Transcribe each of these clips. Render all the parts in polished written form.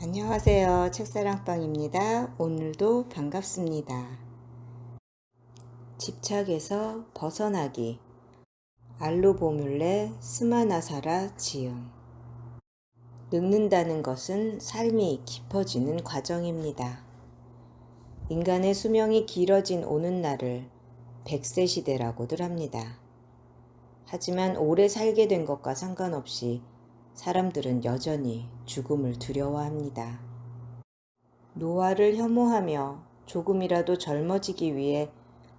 안녕하세요. 책사랑방입니다. 오늘도 반갑습니다. 집착에서 벗어나기. 알로보뮬레 스마나사라 지음. 늙는다는 것은 삶이 깊어지는 과정입니다. 인간의 수명이 길어진 오는 날을 100세 시대라고들 합니다. 하지만 오래 살게 된 것과 상관없이 사람들은 여전히 죽음을 두려워합니다. 노화를 혐오하며 조금이라도 젊어지기 위해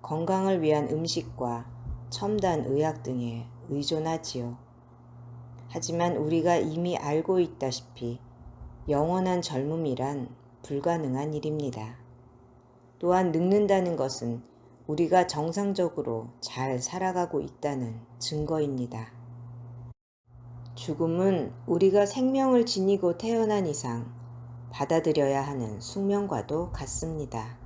건강을 위한 음식과 첨단 의학 등에 의존하지요. 하지만 우리가 이미 알고 있다시피 영원한 젊음이란 불가능한 일입니다. 또한 늙는다는 것은 우리가 정상적으로 잘 살아가고 있다는 증거입니다. 죽음은 우리가 생명을 지니고 태어난 이상 받아들여야 하는 숙명과도 같습니다.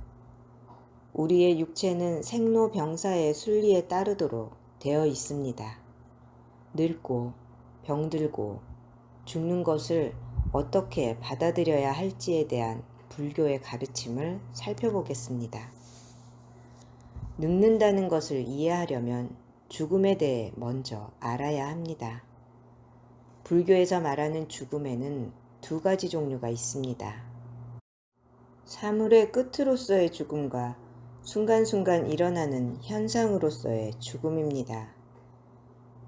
우리의 육체는 생로병사의 순리에 따르도록 되어 있습니다. 늙고 병들고 죽는 것을 어떻게 받아들여야 할지에 대한 불교의 가르침을 살펴보겠습니다. 늙는다는 것을 이해하려면 죽음에 대해 먼저 알아야 합니다. 불교에서 말하는 죽음에는 두 가지 종류가 있습니다. 사물의 끝으로서의 죽음과 순간순간 일어나는 현상으로서의 죽음입니다.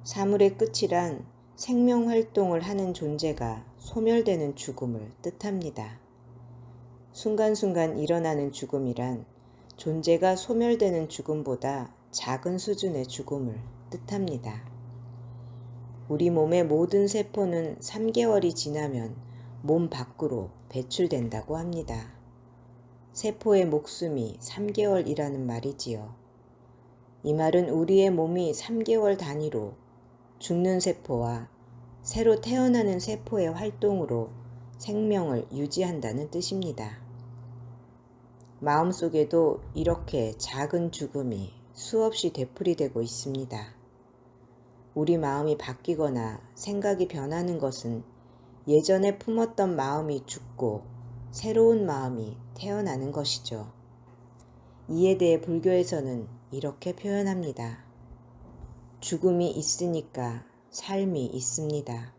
사물의 끝이란 생명활동을 하는 존재가 소멸되는 죽음을 뜻합니다. 순간순간 일어나는 죽음이란 존재가 소멸되는 죽음보다 작은 수준의 죽음을 뜻합니다. 우리 몸의 모든 세포는 3개월이 지나면 몸 밖으로 배출된다고 합니다. 세포의 목숨이 3개월이라는 말이지요. 이 말은 우리의 몸이 3개월 단위로 죽는 세포와 새로 태어나는 세포의 활동으로 생명을 유지한다는 뜻입니다. 마음속에도 이렇게 작은 죽음이 수없이 되풀이되고 있습니다. 우리 마음이 바뀌거나 생각이 변하는 것은 예전에 품었던 마음이 죽고 새로운 마음이 태어나는 것이죠. 이에 대해 불교에서는 이렇게 표현합니다. 죽음이 있으니까 삶이 있습니다.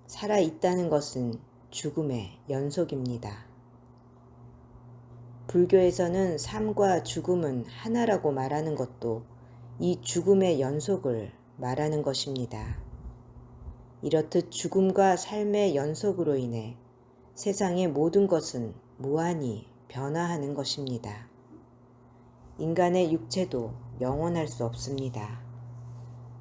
살아있다는 것은 죽음의 연속입니다. 불교에서는 삶과 죽음은 하나라고 말하는 것도 이 죽음의 연속을 말하는 것입니다. 이렇듯 죽음과 삶의 연속으로 인해 세상의 모든 것은 무한히 변화하는 것입니다. 인간의 육체도 영원할 수 없습니다.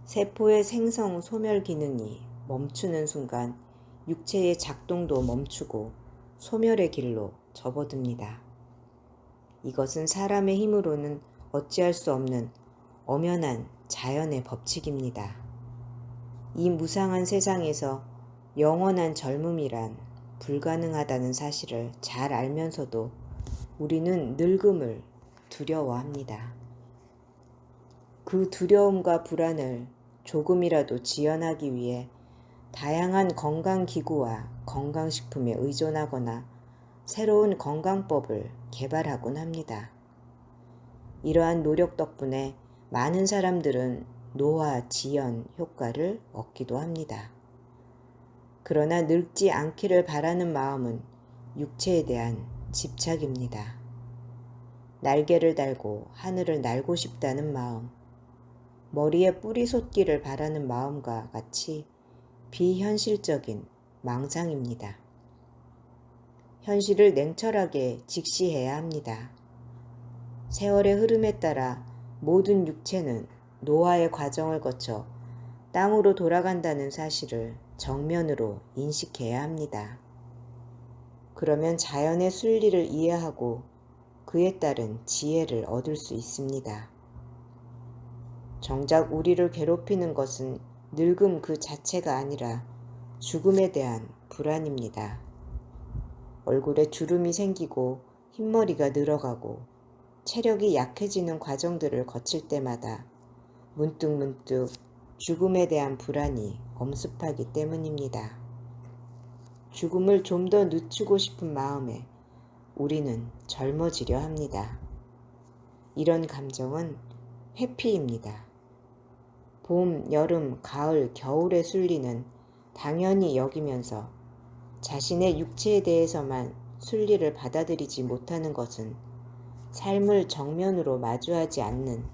세포의 생성 소멸 기능이 멈추는 순간 육체의 작동도 멈추고 소멸의 길로 접어듭니다. 이것은 사람의 힘으로는 어찌할 수 없는 엄연한 자연의 법칙입니다. 이 무상한 세상에서 영원한 젊음이란 불가능하다는 사실을 잘 알면서도 우리는 늙음을 두려워합니다. 그 두려움과 불안을 조금이라도 지연하기 위해 다양한 건강기구와 건강식품에 의존하거나 새로운 건강법을 개발하곤 합니다. 이러한 노력 덕분에 많은 사람들은 노화 지연 효과를 얻기도 합니다. 그러나 늙지 않기를 바라는 마음은 육체에 대한 집착입니다. 날개를 달고 하늘을 날고 싶다는 마음, 머리에 뿔이 솟기를 바라는 마음과 같이 비현실적인 망상입니다. 현실을 냉철하게 직시해야 합니다. 세월의 흐름에 따라 모든 육체는 노화의 과정을 거쳐 땅으로 돌아간다는 사실을 정면으로 인식해야 합니다. 그러면 자연의 순리를 이해하고 그에 따른 지혜를 얻을 수 있습니다. 정작 우리를 괴롭히는 것은 늙음 그 자체가 아니라 죽음에 대한 불안입니다. 얼굴에 주름이 생기고 흰머리가 늘어가고 체력이 약해지는 과정들을 거칠 때마다 문득문득 죽음에 대한 불안이 엄습하기 때문입니다. 죽음을 좀 더 늦추고 싶은 마음에 우리는 젊어지려 합니다. 이런 감정은 회피입니다. 봄, 여름, 가을, 겨울의 순리는 당연히 여기면서 자신의 육체에 대해서만 순리를 받아들이지 못하는 것은 삶을 정면으로 마주하지 않는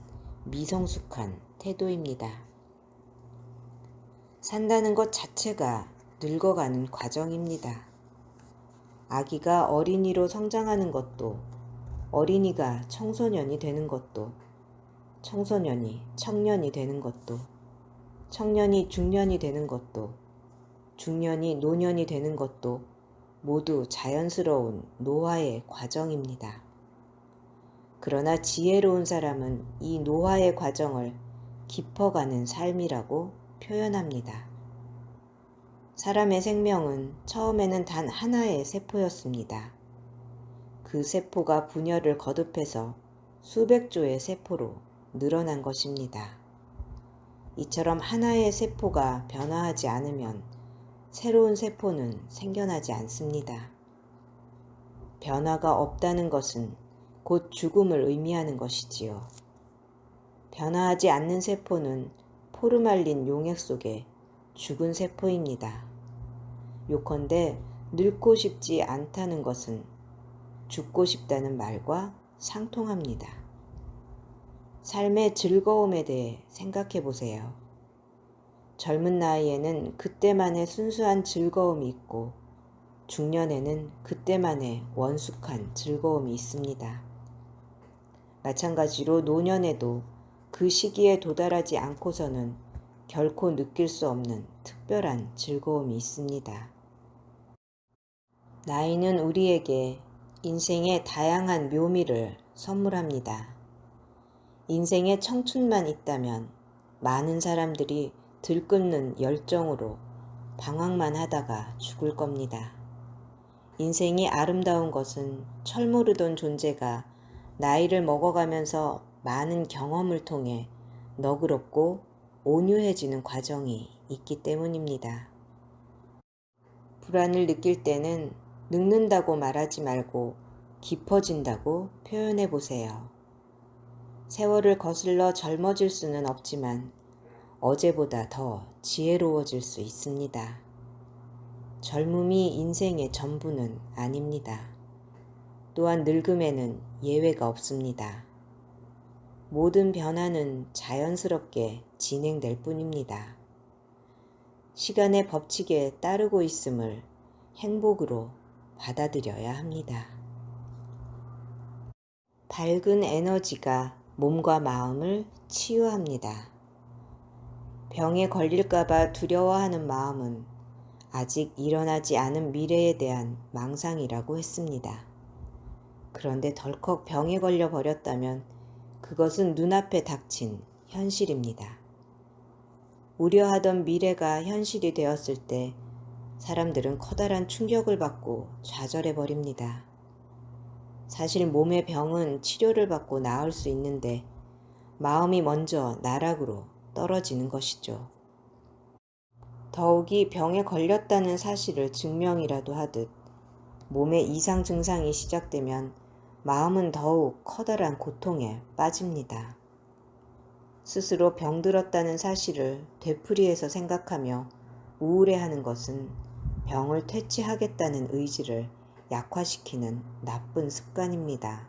미성숙한 태도입니다. 산다는 것 자체가 늙어가는 과정입니다. 아기가 어린이로 성장하는 것도, 어린이가 청소년이 되는 것도, 청소년이 청년이 되는 것도, 청년이 중년이 되는 것도, 중년이 노년이 되는 것도 모두 자연스러운 노화의 과정입니다. 그러나 지혜로운 사람은 이 노화의 과정을 깊어가는 삶이라고 표현합니다. 사람의 생명은 처음에는 단 하나의 세포였습니다. 그 세포가 분열을 거듭해서 수백 조의 세포로 늘어난 것입니다. 이처럼 하나의 세포가 변화하지 않으면 새로운 세포는 생겨나지 않습니다. 변화가 없다는 것은 곧 죽음을 의미하는 것이지요. 변화하지 않는 세포는 포르말린 용액 속에 죽은 세포입니다. 요컨대 늙고 싶지 않다는 것은 죽고 싶다는 말과 상통합니다. 삶의 즐거움에 대해 생각해 보세요. 젊은 나이에는 그때만의 순수한 즐거움이 있고 중년에는 그때만의 원숙한 즐거움이 있습니다. 마찬가지로 노년에도 그 시기에 도달하지 않고서는 결코 느낄 수 없는 특별한 즐거움이 있습니다. 나이는 우리에게 인생의 다양한 묘미를 선물합니다. 인생에 청춘만 있다면 많은 사람들이 들끓는 열정으로 방황만 하다가 죽을 겁니다. 인생이 아름다운 것은 철모르던 존재가 나이를 먹어가면서 많은 경험을 통해 너그럽고 온유해지는 과정이 있기 때문입니다. 불안을 느낄 때는 늙는다고 말하지 말고 깊어진다고 표현해 보세요. 세월을 거슬러 젊어질 수는 없지만 어제보다 더 지혜로워질 수 있습니다. 젊음이 인생의 전부는 아닙니다. 또한 늙음에는 예외가 없습니다. 모든 변화는 자연스럽게 진행될 뿐입니다. 시간의 법칙에 따르고 있음을 행복으로 받아들여야 합니다. 밝은 에너지가 몸과 마음을 치유합니다. 병에 걸릴까봐 두려워하는 마음은 아직 일어나지 않은 미래에 대한 망상이라고 했습니다. 그런데 덜컥 병에 걸려 버렸다면 그것은 눈앞에 닥친 현실입니다. 우려하던 미래가 현실이 되었을 때 사람들은 커다란 충격을 받고 좌절해 버립니다. 사실 몸의 병은 치료를 받고 나을 수 있는데 마음이 먼저 나락으로 떨어지는 것이죠. 더욱이 병에 걸렸다는 사실을 증명이라도 하듯 몸의 이상 증상이 시작되면 마음은 더욱 커다란 고통에 빠집니다. 스스로 병들었다는 사실을 되풀이해서 생각하며 우울해하는 것은 병을 퇴치하겠다는 의지를 약화시키는 나쁜 습관입니다.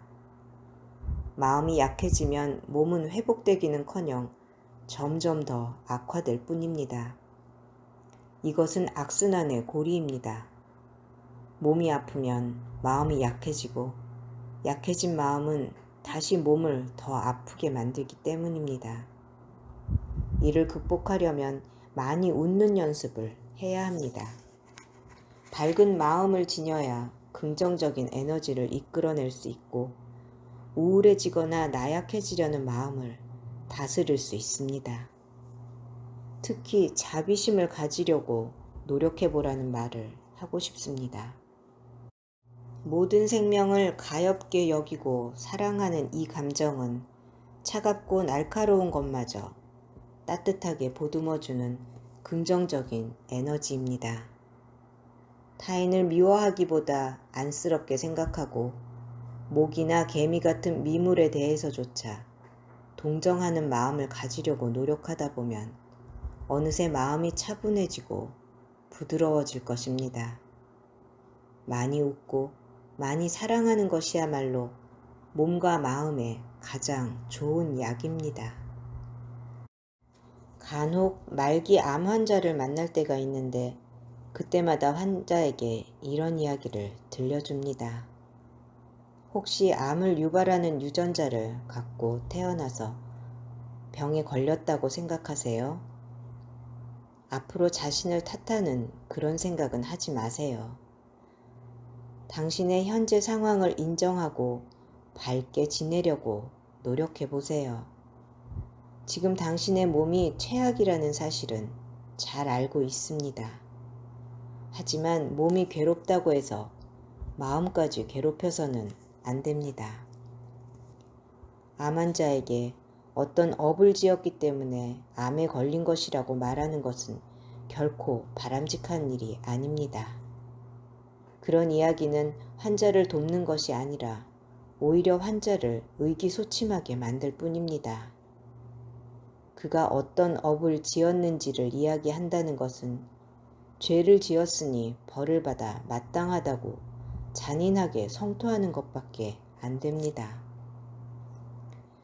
마음이 약해지면 몸은 회복되기는커녕 점점 더 악화될 뿐입니다. 이것은 악순환의 고리입니다. 몸이 아프면 마음이 약해지고 약해진 마음은 다시 몸을 더 아프게 만들기 때문입니다. 이를 극복하려면 많이 웃는 연습을 해야 합니다. 밝은 마음을 지녀야 긍정적인 에너지를 이끌어낼 수 있고 우울해지거나 나약해지려는 마음을 다스릴 수 있습니다. 특히 자비심을 가지려고 노력해보라는 말을 하고 싶습니다. 모든 생명을 가엾게 여기고 사랑하는 이 감정은 차갑고 날카로운 것마저 따뜻하게 보듬어주는 긍정적인 에너지입니다. 타인을 미워하기보다 안쓰럽게 생각하고 모기나 개미 같은 미물에 대해서조차 동정하는 마음을 가지려고 노력하다 보면 어느새 마음이 차분해지고 부드러워질 것입니다. 많이 웃고 많이 사랑하는 것이야말로 몸과 마음에 가장 좋은 약입니다. 간혹 말기 암 환자를 만날 때가 있는데 그때마다 환자에게 이런 이야기를 들려줍니다. 혹시 암을 유발하는 유전자를 갖고 태어나서 병에 걸렸다고 생각하세요? 앞으로 자신을 탓하는 그런 생각은 하지 마세요. 당신의 현재 상황을 인정하고 밝게 지내려고 노력해 보세요. 지금 당신의 몸이 최악이라는 사실은 잘 알고 있습니다. 하지만 몸이 괴롭다고 해서 마음까지 괴롭혀서는 안 됩니다. 암 환자에게 어떤 업을 지었기 때문에 암에 걸린 것이라고 말하는 것은 결코 바람직한 일이 아닙니다. 그런 이야기는 환자를 돕는 것이 아니라 오히려 환자를 의기소침하게 만들 뿐입니다. 그가 어떤 업을 지었는지를 이야기한다는 것은 죄를 지었으니 벌을 받아 마땅하다고 잔인하게 성토하는 것밖에 안 됩니다.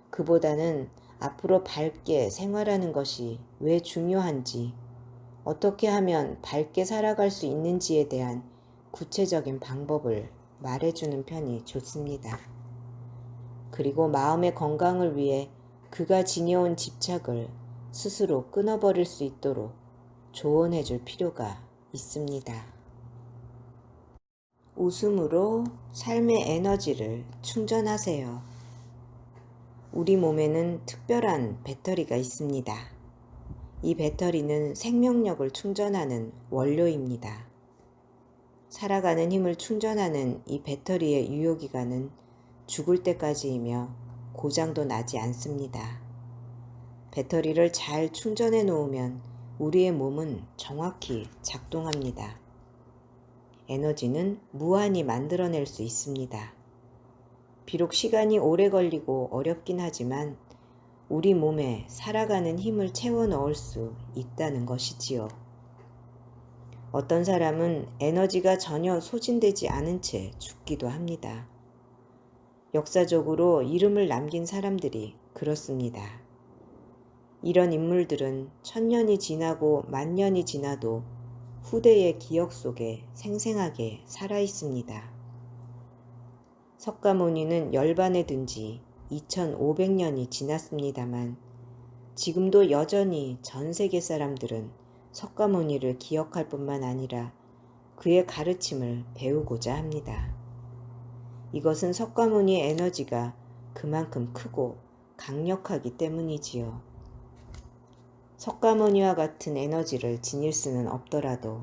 그보다는 앞으로 밝게 생활하는 것이 왜 중요한지, 어떻게 하면 밝게 살아갈 수 있는지에 대한 구체적인 방법을 말해주는 편이 좋습니다. 그리고 마음의 건강을 위해 그가 지녀온 집착을 스스로 끊어버릴 수 있도록 조언해줄 필요가 있습니다. 웃음으로 삶의 에너지를 충전하세요. 우리 몸에는 특별한 배터리가 있습니다. 이 배터리는 생명력을 충전하는 원료입니다. 살아가는 힘을 충전하는 이 배터리의 유효기간은 죽을 때까지이며 고장도 나지 않습니다. 배터리를 잘 충전해 놓으면 우리의 몸은 정확히 작동합니다. 에너지는 무한히 만들어낼 수 있습니다. 비록 시간이 오래 걸리고 어렵긴 하지만 우리 몸에 살아가는 힘을 채워 넣을 수 있다는 것이지요. 어떤 사람은 에너지가 전혀 소진되지 않은 채 죽기도 합니다. 역사적으로 이름을 남긴 사람들이 그렇습니다. 이런 인물들은 1000년이 지나고 10,000년이 지나도 후대의 기억 속에 생생하게 살아 있습니다. 석가모니는 열반에 든 지 2500년이 지났습니다만 지금도 여전히 전 세계 사람들은 석가모니를 기억할 뿐만 아니라 그의 가르침을 배우고자 합니다. 이것은 석가모니의 에너지가 그만큼 크고 강력하기 때문이지요. 석가모니와 같은 에너지를 지닐 수는 없더라도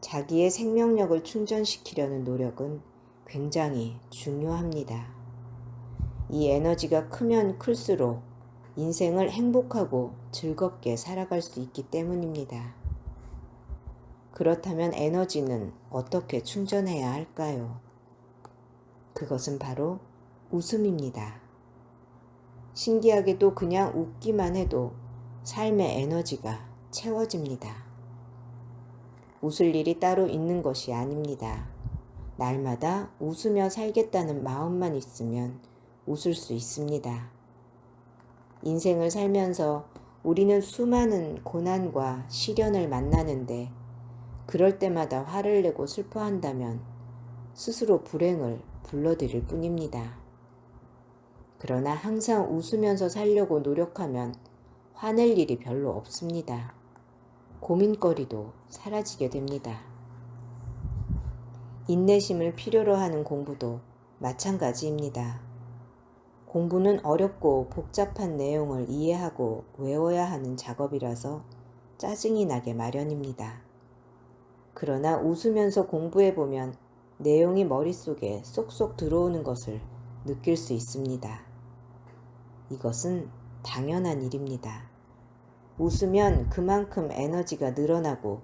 자기의 생명력을 충전시키려는 노력은 굉장히 중요합니다. 이 에너지가 크면 클수록 인생을 행복하고 즐겁게 살아갈 수 있기 때문입니다. 그렇다면 에너지는 어떻게 충전해야 할까요? 그것은 바로 웃음입니다. 신기하게도 그냥 웃기만 해도 삶의 에너지가 채워집니다. 웃을 일이 따로 있는 것이 아닙니다. 날마다 웃으며 살겠다는 마음만 있으면 웃을 수 있습니다. 인생을 살면서 우리는 수많은 고난과 시련을 만나는데 그럴 때마다 화를 내고 슬퍼한다면 스스로 불행을 불러들일 뿐입니다. 그러나 항상 웃으면서 살려고 노력하면 화낼 일이 별로 없습니다. 고민거리도 사라지게 됩니다. 인내심을 필요로 하는 공부도 마찬가지입니다. 공부는 어렵고 복잡한 내용을 이해하고 외워야 하는 작업이라서 짜증이 나게 마련입니다. 그러나 웃으면서 공부해보면 내용이 머릿속에 쏙쏙 들어오는 것을 느낄 수 있습니다. 이것은 당연한 일입니다. 웃으면 그만큼 에너지가 늘어나고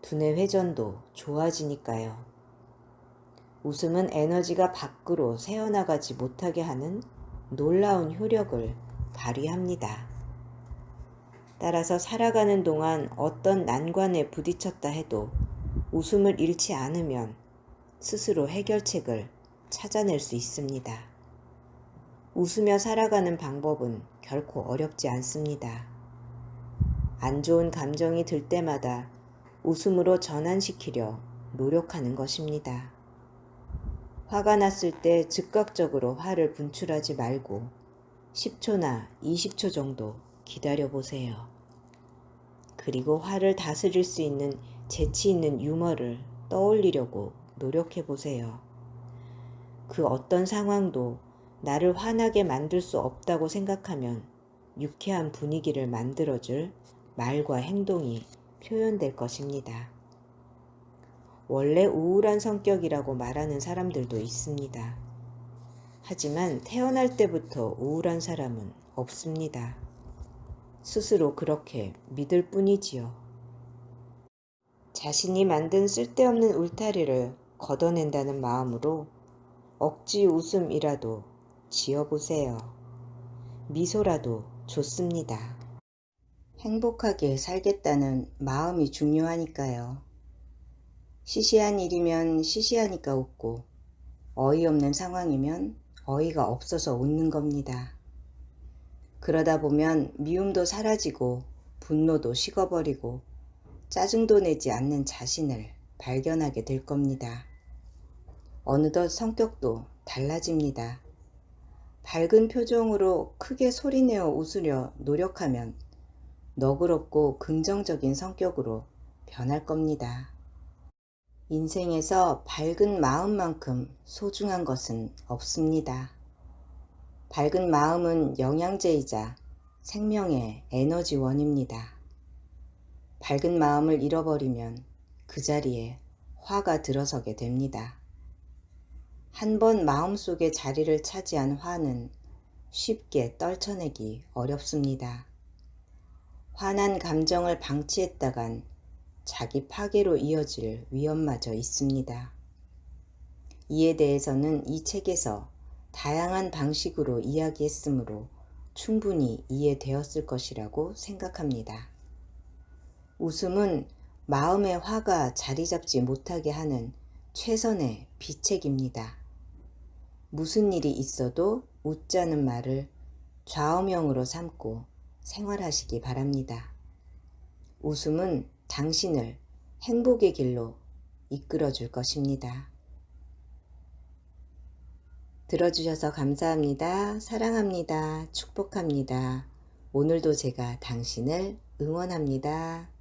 두뇌 회전도 좋아지니까요. 웃음은 에너지가 밖으로 새어나가지 못하게 하는 놀라운 효력을 발휘합니다. 따라서 살아가는 동안 어떤 난관에 부딪혔다 해도 웃음을 잃지 않으면 스스로 해결책을 찾아낼 수 있습니다. 웃으며 살아가는 방법은 결코 어렵지 않습니다. 안 좋은 감정이 들 때마다 웃음으로 전환시키려 노력하는 것입니다. 화가 났을 때 즉각적으로 화를 분출하지 말고 10초나 20초 정도 기다려 보세요. 그리고 화를 다스릴 수 있는 재치 있는 유머를 떠올리려고 노력해 보세요. 그 어떤 상황도 나를 화나게 만들 수 없다고 생각하면 유쾌한 분위기를 만들어줄 말과 행동이 표현될 것입니다. 원래 우울한 성격이라고 말하는 사람들도 있습니다. 하지만 태어날 때부터 우울한 사람은 없습니다. 스스로 그렇게 믿을 뿐이지요. 자신이 만든 쓸데없는 울타리를 걷어낸다는 마음으로 억지 웃음이라도 지어보세요. 미소라도 좋습니다. 행복하게 살겠다는 마음이 중요하니까요. 시시한 일이면 시시하니까 웃고 어이없는 상황이면 어이가 없어서 웃는 겁니다. 그러다 보면 미움도 사라지고 분노도 식어버리고 짜증도 내지 않는 자신을 발견하게 될 겁니다. 어느덧 성격도 달라집니다. 밝은 표정으로 크게 소리내어 웃으려 노력하면 너그럽고 긍정적인 성격으로 변할 겁니다. 인생에서 밝은 마음만큼 소중한 것은 없습니다. 밝은 마음은 영양제이자 생명의 에너지원입니다. 밝은 마음을 잃어버리면 그 자리에 화가 들어서게 됩니다. 한번 마음속에 자리를 차지한 화는 쉽게 떨쳐내기 어렵습니다. 화난 감정을 방치했다간 자기 파괴로 이어질 위험마저 있습니다. 이에 대해서는 이 책에서 다양한 방식으로 이야기했으므로 충분히 이해되었을 것이라고 생각합니다. 웃음은 마음의 화가 자리 잡지 못하게 하는 최선의 비책입니다. 무슨 일이 있어도 웃자는 말을 좌우명으로 삼고 생활하시기 바랍니다. 웃음은 당신을 행복의 길로 이끌어 줄 것입니다. 들어주셔서 감사합니다. 사랑합니다. 축복합니다. 오늘도 제가 당신을 응원합니다.